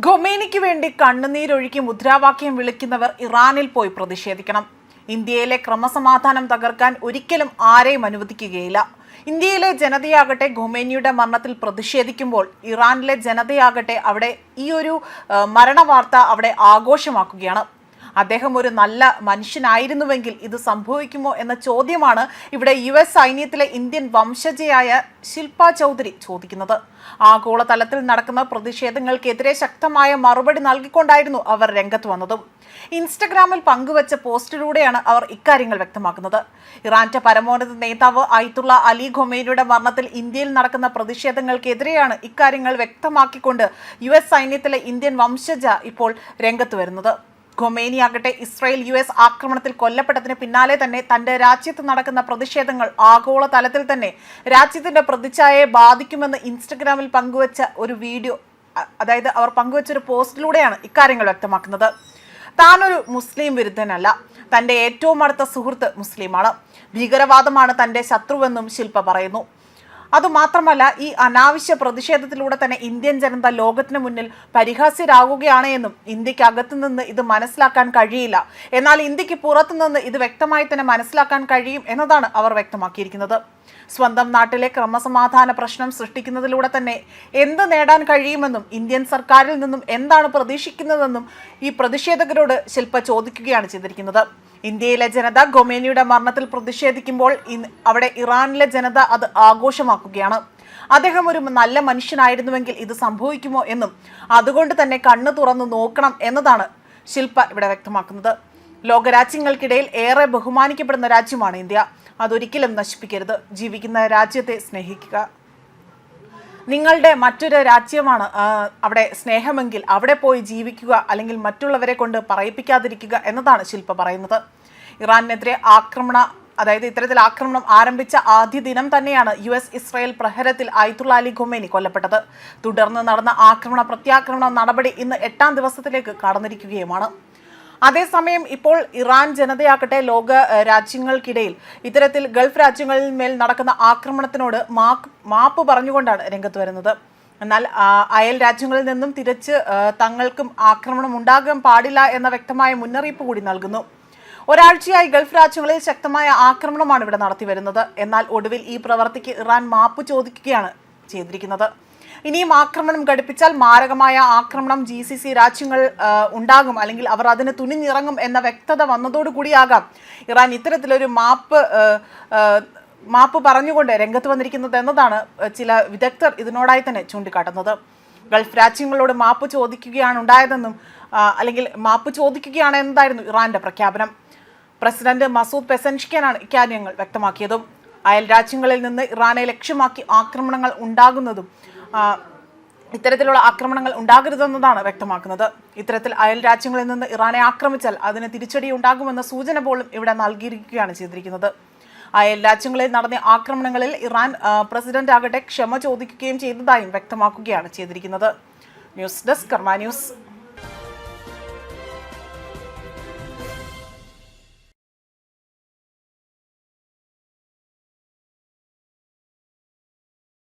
ഖൊമേനിക്ക് വേണ്ടി കണ്ണുനീരൊഴുക്കി മുദ്രാവാക്യം വിളിക്കുന്നവർ ഇറാനിൽ പോയി പ്രതിഷേധിക്കണം. ഇന്ത്യയിലെ ക്രമസമാധാനം തകർക്കാൻ ഒരിക്കലും ആരെയും അനുവദിക്കുകയില്ല. ഇന്ത്യയിലെ ജനതയാകട്ടെ ഖൊമേനിയുടെ മരണത്തിൽ പ്രതിഷേധിക്കുമ്പോൾ ഇറാനിലെ ജനതയാകട്ടെ അവിടെ ഈ ഒരു മരണവാർത്ത അവിടെ ആഘോഷമാക്കുകയാണ്. അദ്ദേഹം ഒരു നല്ല മനുഷ്യനായിരുന്നുവെങ്കിൽ ഇത് സംഭവിക്കുമോ എന്ന ചോദ്യമാണ് ഇവിടെ US സൈന്യത്തിലെ ഇന്ത്യൻ വംശജയായ ശില്പ ചൗധരി ചോദിക്കുന്നത്. ആഗോളതലത്തിൽ നടക്കുന്ന പ്രതിഷേധങ്ങൾക്കെതിരെ ശക്തമായ മറുപടി നൽകിക്കൊണ്ടായിരുന്നു അവർ രംഗത്ത് വന്നതും. ഇൻസ്റ്റഗ്രാമിൽ പങ്കുവച്ച പോസ്റ്റിലൂടെയാണ് അവർ ഇക്കാര്യങ്ങൾ വ്യക്തമാക്കുന്നത്. ഇറാന്റെ പരമോന്നത നേതാവ് അയത്തുള്ള അലി ഖൊമേനിയുടെ മരണത്തിൽ ഇന്ത്യയിൽ നടക്കുന്ന പ്രതിഷേധങ്ങൾക്കെതിരെയാണ് ഇക്കാര്യങ്ങൾ വ്യക്തമാക്കിക്കൊണ്ട് US സൈന്യത്തിലെ ഇന്ത്യൻ വംശജ ഇപ്പോൾ രംഗത്ത് വരുന്നത്. ഖൊമേനിയാകട്ടെ ഇസ്രായേൽ US ആക്രമണത്തിൽ കൊല്ലപ്പെട്ടതിന് പിന്നാലെ തന്നെ തന്റെ രാജ്യത്ത് നടക്കുന്ന പ്രതിഷേധങ്ങൾ ആഗോളതലത്തിൽ തന്നെ രാജ്യത്തിന്റെ പ്രതിച്ഛായയെ ബാധിക്കുമെന്ന് ഇൻസ്റ്റഗ്രാമിൽ പങ്കുവച്ച ഒരു വീഡിയോ, അതായത് അവർ പങ്കുവച്ച ഒരു പോസ്റ്റിലൂടെയാണ് ഇക്കാര്യങ്ങൾ വ്യക്തമാക്കുന്നത്. താനൊരു മുസ്ലിം വിരുദ്ധനല്ല, തന്റെ ഏറ്റവും അടുത്ത സുഹൃത്ത് മുസ്ലിമാണ്, ഭീകരവാദമാണ് തന്റെ ശത്രുവെന്നും ശില്പ പറയുന്നു. അതുമാത്രമല്ല, ഈ അനാവശ്യ പ്രതിഷേധത്തിലൂടെ തന്നെ ഇന്ത്യൻ ജനത ലോകത്തിന് മുന്നിൽ പരിഹാസ്യരാകുകയാണ് എന്നും ഇന്ത്യക്ക് അകത്തു നിന്ന് ഇത് മനസ്സിലാക്കാൻ കഴിയില്ല, എന്നാൽ ഇന്ത്യക്ക് പുറത്തുനിന്ന് ഇത് വ്യക്തമായി തന്നെ മനസ്സിലാക്കാൻ കഴിയും എന്നതാണ് അവർ വ്യക്തമാക്കിയിരിക്കുന്നത്. സ്വന്തം നാട്ടിലെ ക്രമസമാധാന പ്രശ്നം സൃഷ്ടിക്കുന്നതിലൂടെ തന്നെ എന്ത് നേടാൻ കഴിയുമെന്നും ഇന്ത്യൻ സർക്കാരിൽ നിന്നും എന്താണ് പ്രതീക്ഷിക്കുന്നതെന്നും ഈ പ്രതിഷേധകരോട് ശില്പ ചോദിക്കുകയാണ് ചെയ്തിരിക്കുന്നത്. ഇന്ത്യയിലെ ജനത ഖൊമേനിയുടെ മരണത്തിൽ പ്രതിഷേധിക്കുമ്പോൾ അവിടെ ഇറാനിലെ ജനത അത് ആഘോഷമാക്കുകയാണ്. അദ്ദേഹം ഒരു നല്ല മനുഷ്യനായിരുന്നുവെങ്കിൽ ഇത് സംഭവിക്കുമോ എന്നും അതുകൊണ്ട് തന്നെ കണ്ണു തുറന്നു നോക്കണം എന്നതാണ് ശില്പ ഇവിടെ വ്യക്തമാക്കുന്നത്. ലോകരാജ്യങ്ങൾക്കിടയിൽ ഏറെ ബഹുമാനിക്കപ്പെടുന്ന രാജ്യമാണ് ഇന്ത്യ. അതൊരിക്കലും നശിപ്പിക്കരുത്. ജീവിക്കുന്ന രാജ്യത്തെ സ്നേഹിക്കുക. നിങ്ങളുടെ മറ്റൊരു രാജ്യമാണ് അവിടെ സ്നേഹമെങ്കിൽ അവിടെ പോയി ജീവിക്കുക, അല്ലെങ്കിൽ മറ്റുള്ളവരെ കൊണ്ട് പറയിപ്പിക്കാതിരിക്കുക എന്നതാണ് ശില്പ പറയുന്നത്. ഇറാനെതിരെ ഇത്തരത്തിൽ ആക്രമണം ആരംഭിച്ച ആദ്യ ദിനം തന്നെയാണ് US ഇസ്രായേൽ പ്രഹരത്തിൽ അയത്തുള്ള അലി ഖൊമേനി കൊല്ലപ്പെട്ടത്. തുടർന്ന് നടന്ന പ്രത്യാക്രമണ നടപടി ഇന്ന് 8ാം ദിവസത്തിലേക്ക് കടന്നിരിക്കുകയുമാണ്. അതേസമയം ഇപ്പോൾ ഇറാൻ ജനതയാകട്ടെ ലോക രാജ്യങ്ങൾക്കിടയിൽ ഇത്തരത്തിൽ ഗൾഫ് രാജ്യങ്ങളിൽ മേൽ നടക്കുന്ന ആക്രമണത്തിനോട് മാപ്പ് പറഞ്ഞുകൊണ്ടാണ് രംഗത്ത് വരുന്നത്. എന്നാൽ അയൽ രാജ്യങ്ങളിൽ നിന്നും തിരിച്ച് തങ്ങൾക്കും ആക്രമണം ഉണ്ടാകാൻ പാടില്ല എന്ന വ്യക്തമായ മുന്നറിയിപ്പ് കൂടി നൽകുന്നു. ഒരാഴ്ചയായി ഗൾഫ് രാജ്യങ്ങളിൽ ശക്തമായ ആക്രമണമാണ് ഇവിടെ നടത്തി വരുന്നത്. എന്നാൽ ഒടുവിൽ ഈ പ്രവൃത്തിക്ക് ഇറാൻ മാപ്പ് ചോദിക്കുകയാണ് ചെയ്തിരിക്കുന്നത്. ഇനിയും ആക്രമണം ഘടിപ്പിച്ചാൽ മാരകമായ ആക്രമണം GCC രാജ്യങ്ങൾ ഉണ്ടാകും, അല്ലെങ്കിൽ അവർ അതിന് തുനിഞ്ഞിറങ്ങും എന്ന വ്യക്തത വന്നതോടുകൂടിയാകാം ഇറാൻ ഇത്തരത്തിലൊരു മാപ്പ് പറഞ്ഞുകൊണ്ട് രംഗത്ത് വന്നിരിക്കുന്നത് എന്നതാണ് ചില വിദഗ്ധർ ഇതിനോടായി തന്നെ ചൂണ്ടിക്കാട്ടുന്നത്. ഗൾഫ് രാജ്യങ്ങളോട് മാപ്പ് ചോദിക്കുകയാണ് ഉണ്ടായതെന്നും അല്ലെങ്കിൽ മാപ്പ് ചോദിക്കുകയാണ് എന്നതായിരുന്നു ഇറാന്റെ പ്രഖ്യാപനം. പ്രസിഡന്റ് മസൂദ് പെസൻഷ്കിയാനാണ് ഇക്കാര്യങ്ങൾ വ്യക്തമാക്കിയതും. അയൽ രാജ്യങ്ങളിൽ നിന്ന് ഇറാനെ ലക്ഷ്യമാക്കി ആക്രമണങ്ങൾ ഉണ്ടാകുന്നതും ഇത്തരത്തിലുള്ള ആക്രമണങ്ങൾ ഉണ്ടാകരുതെന്നതാണ് വ്യക്തമാക്കുന്നത്. ഇത്തരത്തിൽ അയൽ രാജ്യങ്ങളിൽ നിന്ന് ഇറാനെ ആക്രമിച്ചാൽ അതിന് തിരിച്ചടി ഉണ്ടാകുമെന്ന സൂചന പോലും ഇവിടെ നൽകിയിരിക്കുകയാണ് ചെയ്തിരിക്കുന്നത്. അയൽ രാജ്യങ്ങളിൽ നടന്ന ആക്രമണങ്ങളിൽ ഇറാൻ പ്രസിഡന്റ് ആകട്ടെ ക്ഷമ ചോദിക്കുകയും ചെയ്തതായും വ്യക്തമാക്കുകയാണ് ചെയ്തിരിക്കുന്നത്. ന്യൂസ് ഡെസ്ക് കർമ്മ ന്യൂസ്.